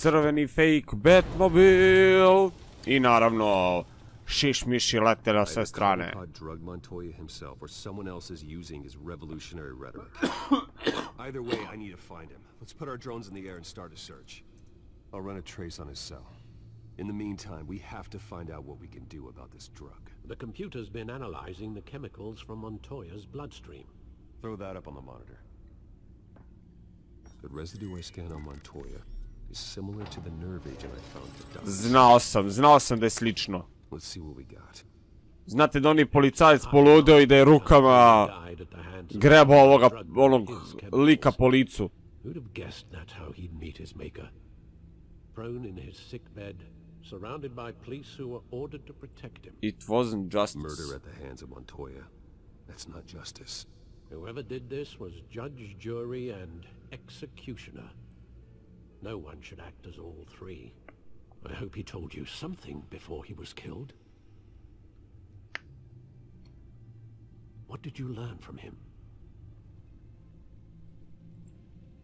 crveni fake Batmobil i naravno šiš miši lete na sve strane. Drug Montoya himself or someone else is using his revolutionary rhetoric. Either way, I need to find him. Let's put our drones in the air and start a search. I'll run a trace on his cell. In the meantime, we have to find out what we can do about this drug. The computer's been analyzing the chemicals from Montoya's bloodstream. Throw that up on the monitor. The residue I scanned on Montoya is similar to the nerve agent I found at Doc. Znao sam da je slično. Let's see what we got. Znate da oni policajac poludeo i da je rukama grebao onog lika po licu. Who'd have guessed that's how he'd meet his maker? Prone in his sick bed, surrounded by police who were ordered to protect him. It wasn't justice. Murder at the hands of Montoya. That's not justice. Whoever did this was judge, jury, and executioner. No one should act as all three. I hope he told you something before he was killed. What did you learn from him?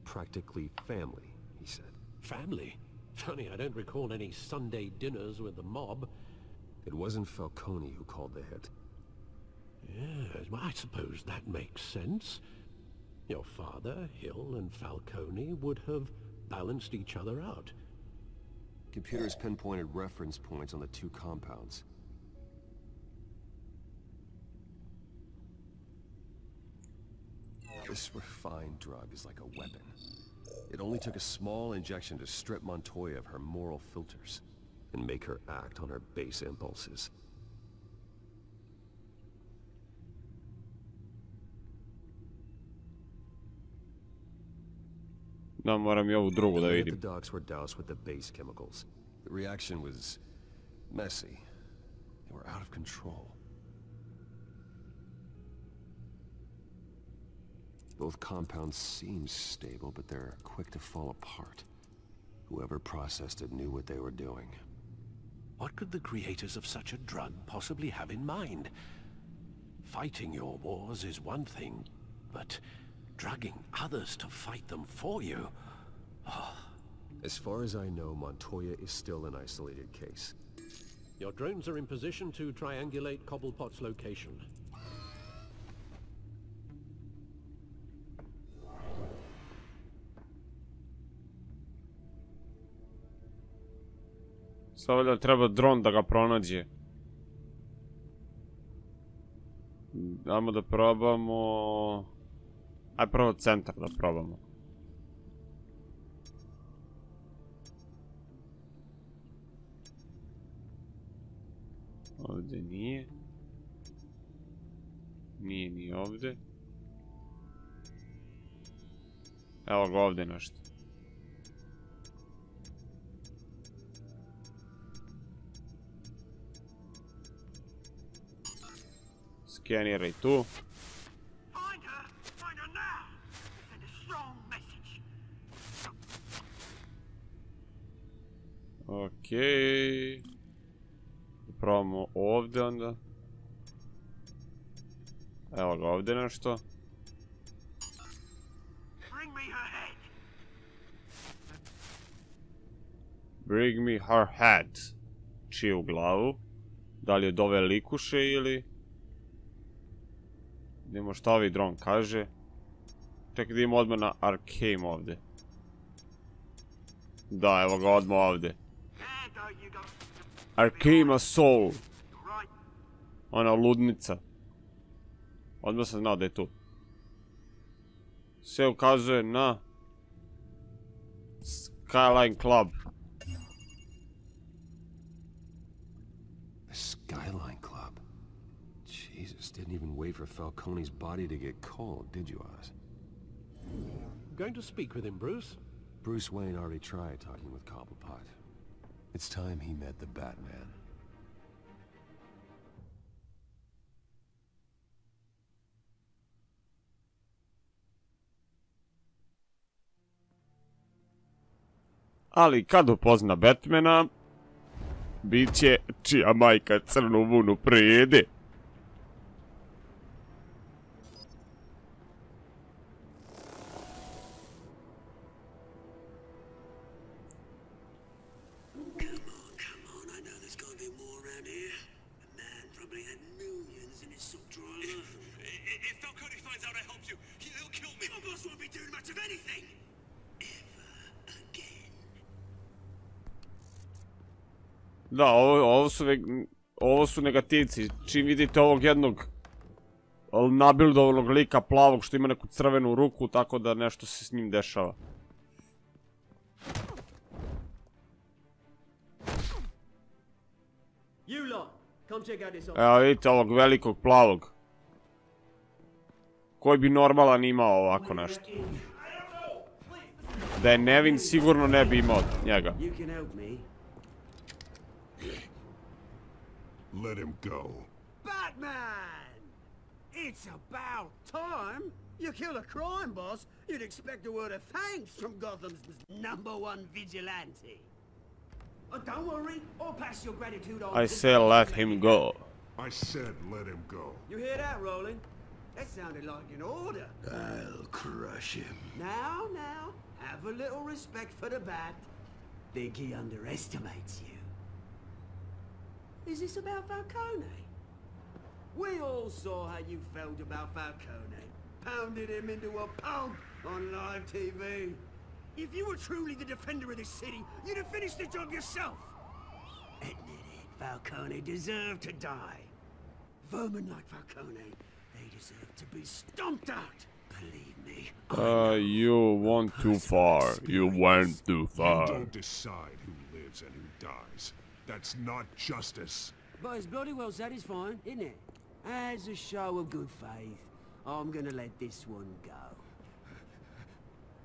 Practically family, he said. Family? Funny, I don't recall any Sunday dinners with the mob. It wasn't Falcone who called the hit. Yes, well, I suppose that makes sense. Your father, Hill, and Falcone would have balanced each other out. Computers pinpointed reference points on the two compounds. This refined drug is like a weapon. It only took a small injection to strip Montoya of her moral filters and make her act on her base impulses. Da, moram i ovu drugu da vidim. The dogs were doused with the base chemicals. The reaction was messy. They were out of control. Both compounds seem stable, but they're quick to fall apart. Whoever processed it knew what they were doing. What could the creators of such a drug possibly have in mind? Fighting your wars is one thing, but drugging others to fight them for you? Oh. As far as I know, Montoya is still an isolated case. Your drones are in position to triangulate Cobblepot's location. Sada treba dron da ga pronađe. Dajmo da probamo... Aj prvo centar da probamo. Ovdje nije. Nije ni ovdje. Evo ga ovdje nešto. Skeniraj tu. Okej. Probamo ovdje onda. Evo ga ovdje nešto. Bring me her head. Čiju glavu? Da li je od ove likuše ili... Vidimo šta ovi dron kaže. Čekaj da idemo odmah na Arkham ovdje. Da, evo ga odmah ovdje. Arkham Soul. Ona ludnica. Odmah sam znao da je tu. Sve ukazuje na Skyline Club. The Skyline Club. Jesus, didn't even wait for Falcone's body to get cold, did you, Oz? Going to speak with him, Bruce? Bruce Wayne already tried talking with Cobblepot. It's time he met the Batman. Ali kad upozna Batmana, bit će čija majka crnu vunu prijede. Da, ovo su negativci. Čim vidite ovog jednog nabildovanog lika plavog što ima neku crvenu ruku, tako da nešto se s njim dešava. Evo vidite ovog velikog plavog. Koji bi normalan imao ovako nešto. Da je nevin, sigurno ne bi imao njega. Let him go. Batman! It's about time! You kill a crime boss, you'd expect a word of thanks from Gotham's #1 vigilante. Don't worry, I'll pass your gratitude on. I say let him go. I said let him go. You hear that, Roland? That sounded like an order. I'll crush him. Now, have a little respect for the Bat. Think he underestimates you. Is this about Falcone? We all saw how you felt about Falcone. Pounded him into a pulp on live TV. If you were truly the defender of this city, you'd have finished the job yourself. Admit it, Falcone deserved to die. Vermin like Falcone, they deserve to be stomped out. Believe me. You went too far. You went too far. You don't decide who lives and who dies. That's not justice. But it's bloody well satisfying, isn't it? As a show of good faith, I'm gonna let this one go.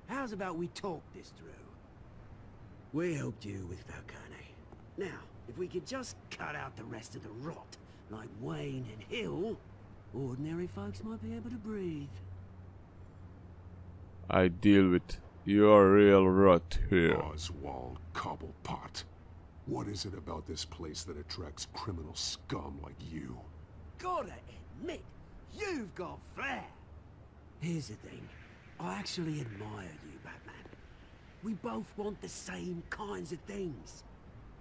How's about we talk this through? We helped you with Falcone. Now, if we could just cut out the rest of the rot, like Wayne and Hill, ordinary folks might be able to breathe. I deal with your real rot here. Oswald Cobblepot. What is it about this place that attracts criminal scum like you? Gotta admit, you've got flair. Here's the thing. I actually admire you, Batman. We both want the same kinds of things.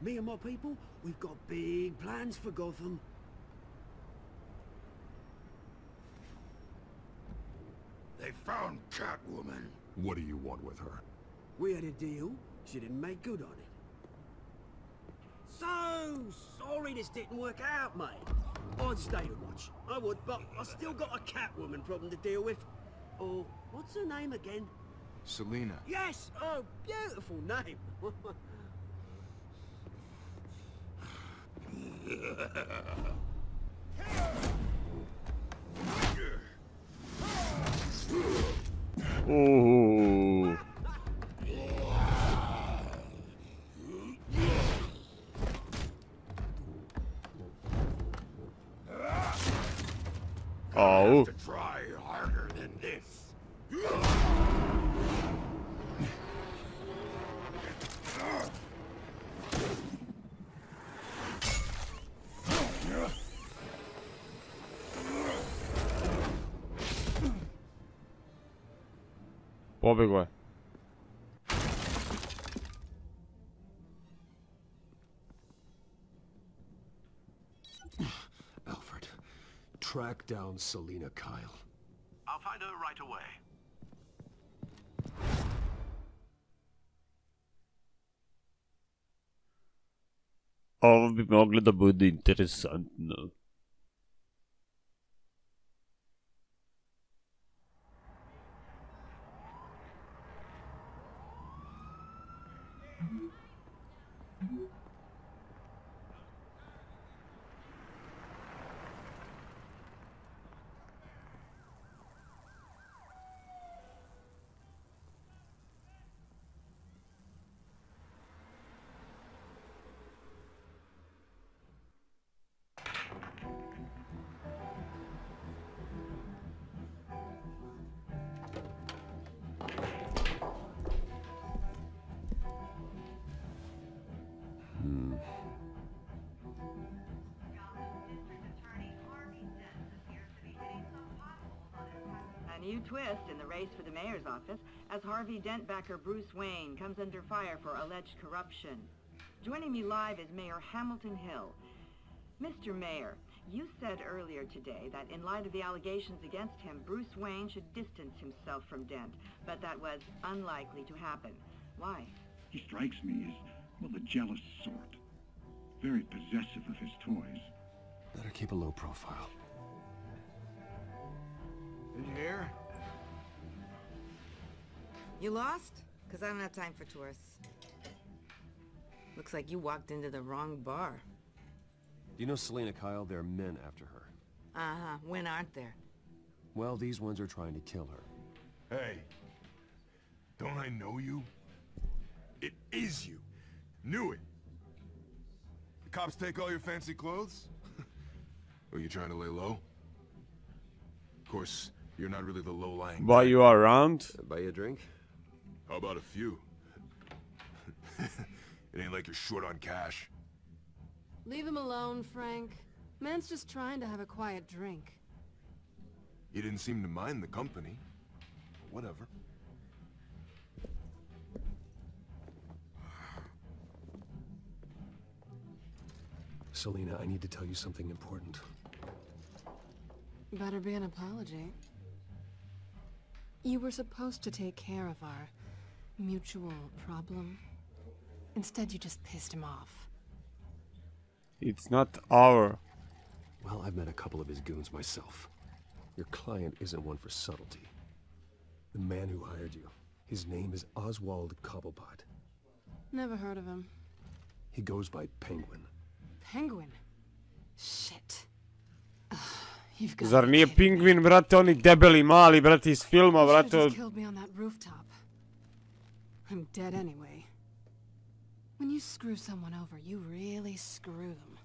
Me and my people, we've got big plans for Gotham. They found Catwoman. What do you want with her? We had a deal. She didn't make good on it. So sorry this didn't work out, mate. I'd stay to watch. I would, but I still got a Catwoman problem to deal with. Oh, what's her name again? Selina. Yes! Oh, beautiful name. Ooh. Oh. To try harder than this. Pobjegao je. Alfred, track down Selina Kyle. I'll find her right away. Ovo bi moglo da bude interesantno. New twist in the race for the mayor's office as Harvey Dent backer Bruce Wayne comes under fire for alleged corruption. Joining me live is Mayor Hamilton Hill. Mr. Mayor, you said earlier today that in light of the allegations against him, Bruce Wayne should distance himself from Dent, but that was unlikely to happen. Why? He strikes me as, well, the jealous sort. very possessive of his toys. Better keep a low profile. Did you hear? You lost? Because I don't have time for tourists. Looks like you walked into the wrong bar. Do you know Selena Kyle? There are men after her. Uh-huh. When aren't there? Well, these ones are trying to kill her. Hey. Don't I know you? It is you. Knew it. The cops take all your fancy clothes? Are you trying to lay low? Of course, you're not really the low-lying. Buy you around? Buy you a drink? How about a few? It ain't like you're short on cash. Leave him alone, Frank. Man's just trying to have a quiet drink. He didn't seem to mind the company. Whatever. Selena, I need to tell you something important. Better be an apology. You were supposed to take care of our mutual problem. Instead, you just pissed him off. It's not our... Well, I've met a couple of his goons myself. Your client isn't one for subtlety. The man who hired you, his name is Oswald Cobblepot. Never heard of him. He goes by Penguin. Penguin? Shit. You've got Zar nije pingvin, brate, oni debeli mali, brate, iz filma, You brate, should've od... just killed me on that rooftop. I'm dead anyway. When you screw someone over, you really screw them.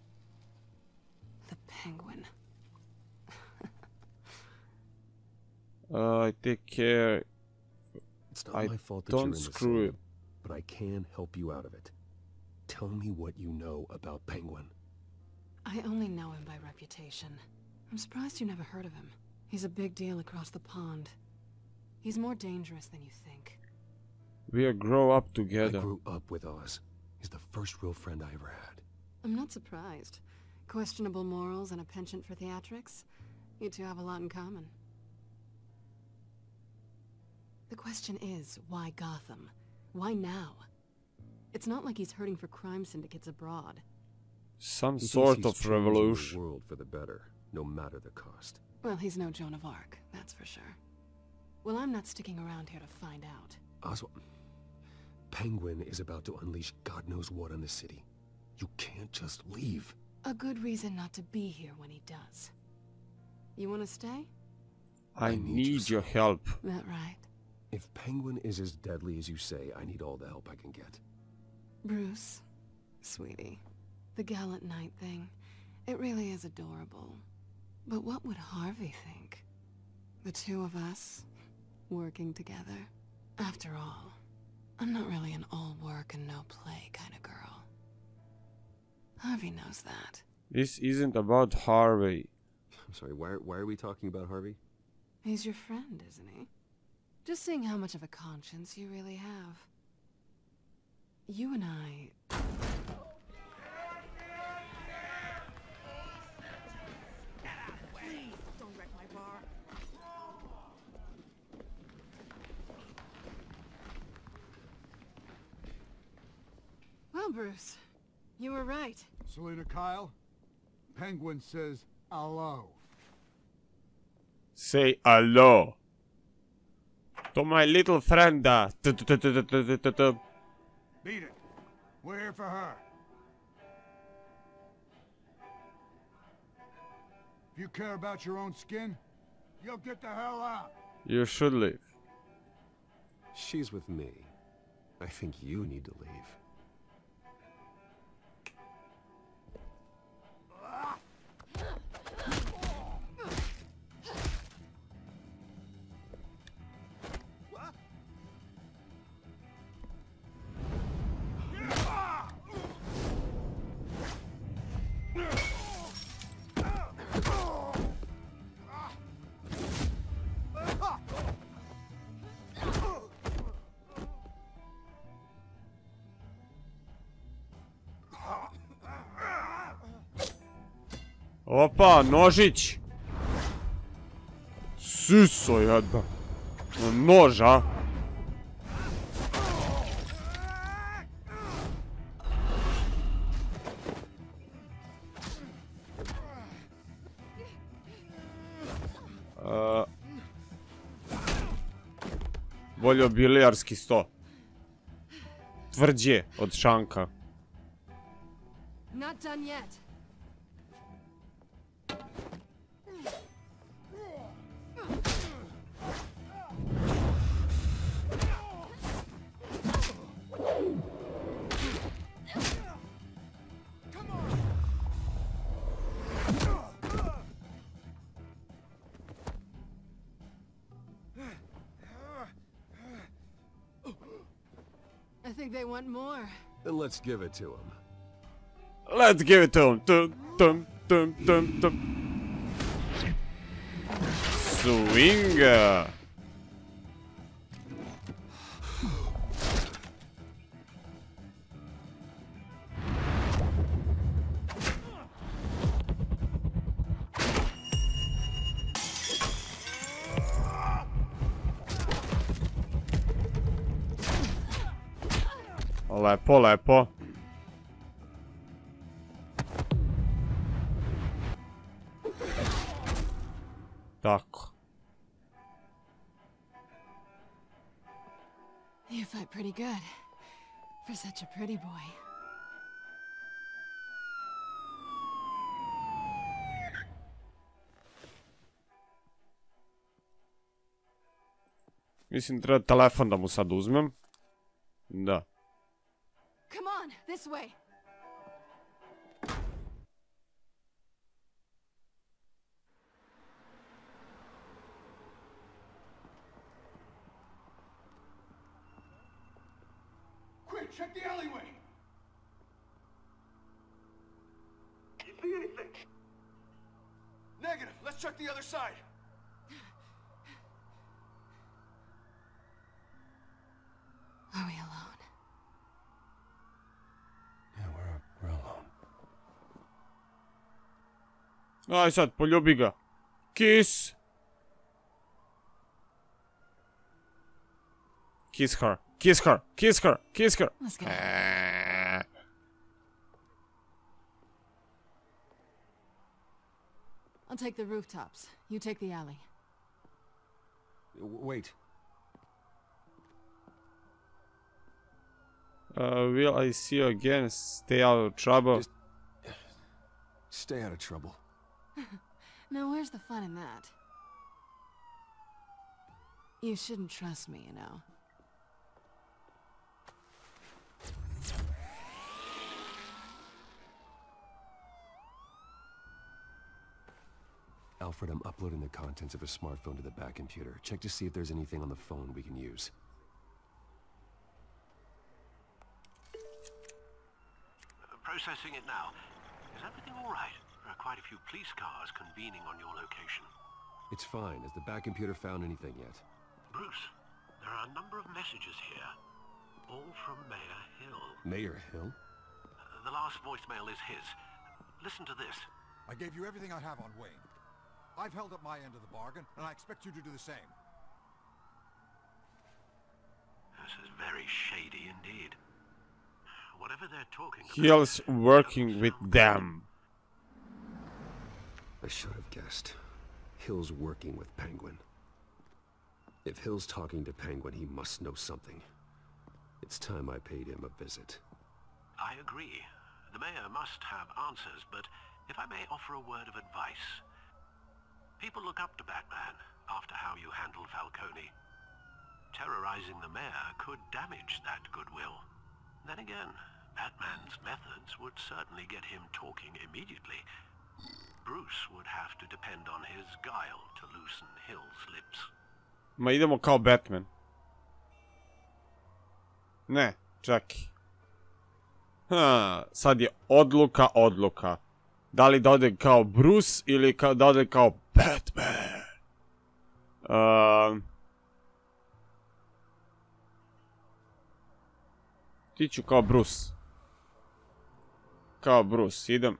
The Penguin. I take care... It's not I my fault that you're in don't this screw scene, it. but I can help you out of it. Tell me what you know about Penguin. I only know him by reputation. I'm surprised you never heard of him. He's a big deal across the pond. He's more dangerous than you think. We grow up I together. grew up with Oz. He's the first real friend I ever had. I'm not surprised. Questionable morals and a penchant for theatrics. You two have a lot in common. The question is, why Gotham? Why now? It's not like he's hurting for crime syndicates abroad. Some He thinks sort he's of changing the revolution. world for the better, no matter the cost. Well, he's no Joan of Arc, that's for sure. Well, I'm not sticking around here to find out. Oswald, Penguin is about to unleash God knows what on the city. You can't just leave. A good reason not to be here when he does. You want to stay? I need your help. That right. If Penguin is as deadly as you say, I need all the help I can get. Bruce, sweetie, the gallant knight thing, it really is adorable. But what would Harvey think? The two of us, working together? After all, I'm not really an all work and no play kind of girl. Harvey knows that. This isn't about Harvey. I'm sorry, why are we talking about Harvey? He's your friend, isn't he? Just seeing how much of a conscience you really have. You and I... Please, don't wreck my bar. Well, Bruce, you were right. Selena Kyle, Penguin says hello. Say hello. To my little friend. Beat it. We're here for her. If you care about your own skin, you'll get the hell out. You should leave. She's with me. I think you need to leave. Opa, nožić. Siso jedna. Nož, a? Bolje bilijarski sto. Tvrđe od šanka. Not done yet. I think they want more. Then let's give it to him. Let's give it to him. Tum, tum, tum, tum, tum. Swinga. Lepo, lepo. Tako. You fight pretty good. For such a pretty boy. Mislim, treba telefon da mu sad uzmem. Da. Come on, this way. Quick, check the alleyway. You see anything? Negative. Let's check the other side. Are we alone? Yeah, we're alone. Aj sad, poljubi ga. Kiss. Kiss her. Kiss her. Kiss her. Kiss her. Let's go. I'll take the rooftops. You take the alley. Wait. Will I see you again? Stay out of trouble. Just stay out of trouble. Now, where's the fun in that? You shouldn't trust me, you know. Alfred, I'm uploading the contents of a smartphone to the back computer. Check to see if there's anything on the phone we can use. Processing it now. Is everything all right? There are quite a few police cars convening on your location. It's fine. Has the back computer found anything yet? Bruce, there are a number of messages here. All from Mayor Hill. Mayor Hill? The last voicemail is his. Listen to this. I gave you everything I have on Wayne. I've held up my end of the bargain, and I expect you to do the same. This is very shady indeed. Whatever they're talking about... Hill's working with them. I should have guessed. Hill's working with Penguin. If Hill's talking to Penguin, he must know something. It's time I paid him a visit. I agree. The mayor must have answers, but if I may offer a word of advice. People look up to Batman after how you handled Falcone. Terrorizing the mayor could damage that goodwill. Then again, Batman's methods would certainly get him talking immediately. Bruce would have to depend on his guile to loosen Hill's lips. Ma idemo kao Batman. Ne, čaki. Sad je odluka. Da li da ode kao Bruce ili da ode kao Batman? Ti ću kao Bruce. Kao Bruce, idem.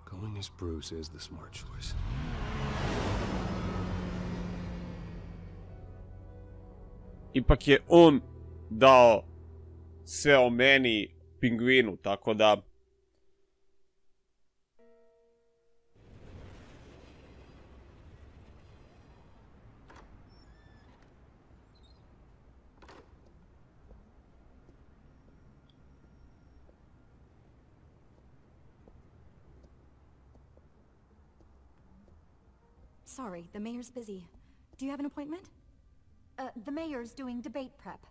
Going as Bruce is the smart choice. Ipak je on dao sve o meni Pingvinu, tako da... Sorry, the mayor's busy. Do you have an appointment? The mayor's doing debate prep.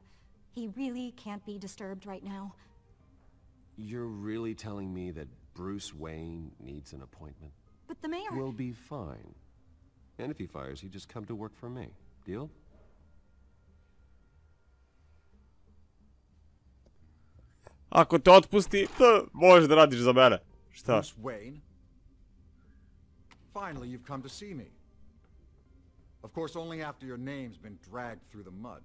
He really can't be disturbed right now. You're really telling me that Bruce Wayne needs an appointment? But the mayor... We'll be fine. And if he fires you, just come to work for me. Deal? Ako te otpusti, možeš da radiš za mene. Šta? Bruce Wayne? Finally, you've come to see me. Of course, only after your name's been dragged through the mud.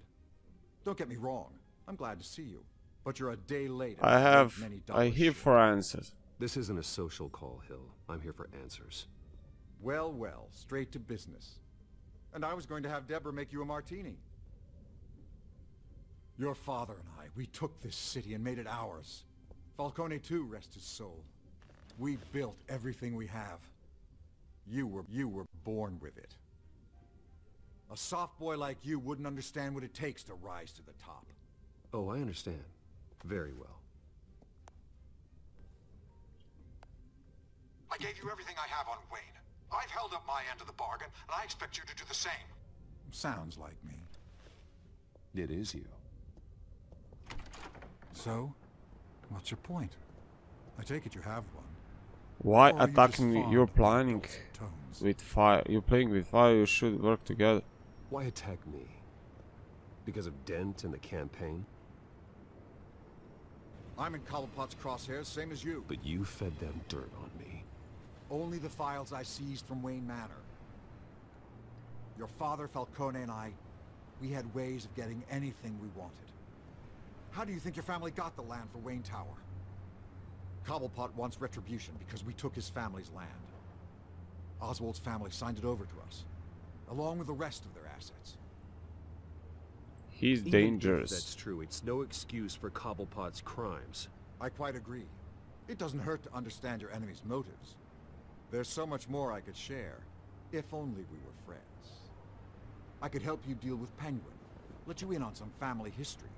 Don't get me wrong. I'm glad to see you. But you're a day late. I here for answers. This isn't a social call, Hill. I'm here for answers. Well, well, straight to business. And I was going to have Deborah make you a martini. Your father and I, we took this city and made it ours. Falcone too, rest his soul. We built everything we have. You were born with it. A soft boy like you wouldn't understand what it takes to rise to the top. Oh, I understand. Very well. I gave you everything I have on Wayne. I've held up my end of the bargain, and I expect you to do the same. Sounds like me. It is you. So, what's your point? I take it you have one. Why attacking me? You're planning with fire. You're playing with fire. You should work together. Why attack me? Because of Dent and the campaign? I'm in Cobblepot's crosshairs, same as you. But you fed them dirt on me. Only the files I seized from Wayne Manor. Your father, Falcone, and I, we had ways of getting anything we wanted. How do you think your family got the land for Wayne Tower? Cobblepot wants retribution because we took his family's land. Oswald's family signed it over to us, along with the rest of their assets. He's Even dangerous. If that's true, it's no excuse for Cobblepot's crimes. I quite agree. It doesn't hurt to understand your enemy's motives. There's so much more I could share, if only we were friends. I could help you deal with Penguin, let you in on some family history.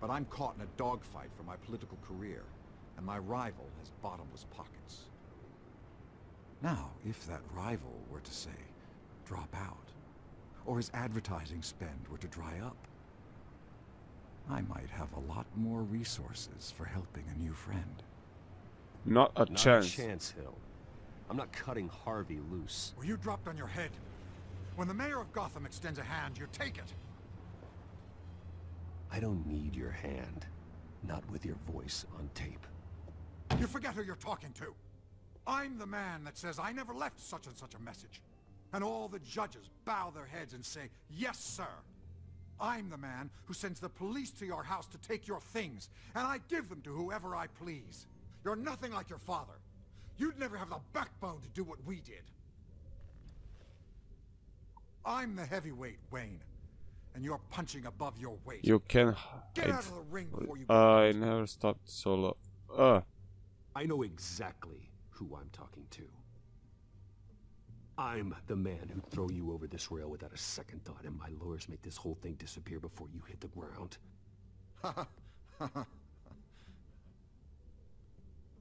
But I'm caught in a dogfight for my political career, and my rival has bottomless pockets. Now, if that rival were to say, drop out, or his advertising spend were to dry up, I might have a lot more resources for helping a new friend. Not a chance. Not a chance, Hill. I'm not cutting Harvey loose. Were you dropped on your head? When the mayor of Gotham extends a hand, you take it. I don't need your hand. Not with your voice on tape. You forget who you're talking to. I'm the man that says I never left such and such a message. And all the judges bow their heads and say, yes, sir. I'm the man who sends the police to your house to take your things, and I give them to whoever I please. You're nothing like your father. You'd never have the backbone to do what we did. I'm the heavyweight, Wayne, and you're punching above your weight. You can Get out of the ring before you I never stopped solo. I know exactly who I'm talking to. I'm the man who'd throw you over this rail without a second thought, and my lawyers make this whole thing disappear before you hit the ground.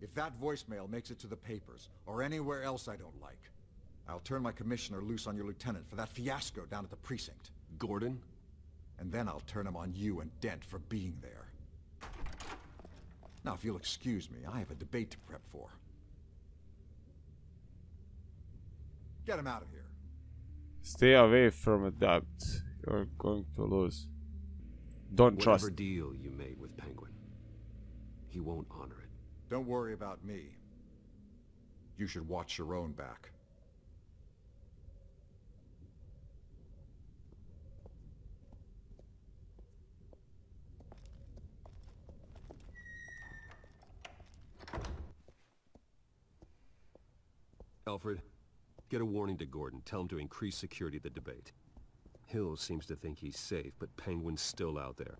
If that voicemail makes it to the papers, or anywhere else I don't like, I'll turn my commissioner loose on your lieutenant for that fiasco down at the precinct. Gordon? And then I'll turn him on you and Dent for being there. Now, if you'll excuse me, I have a debate to prep for. Get him out of here. Stay away from a doubt. You're going to lose. Don't trust. Whatever deal you made with Penguin, he won't honor it. Don't worry about me. You should watch your own back. Alfred, get a warning to Gordon. Tell him to increase security at the debate. Hill seems to think he's safe, but Penguin's still out there.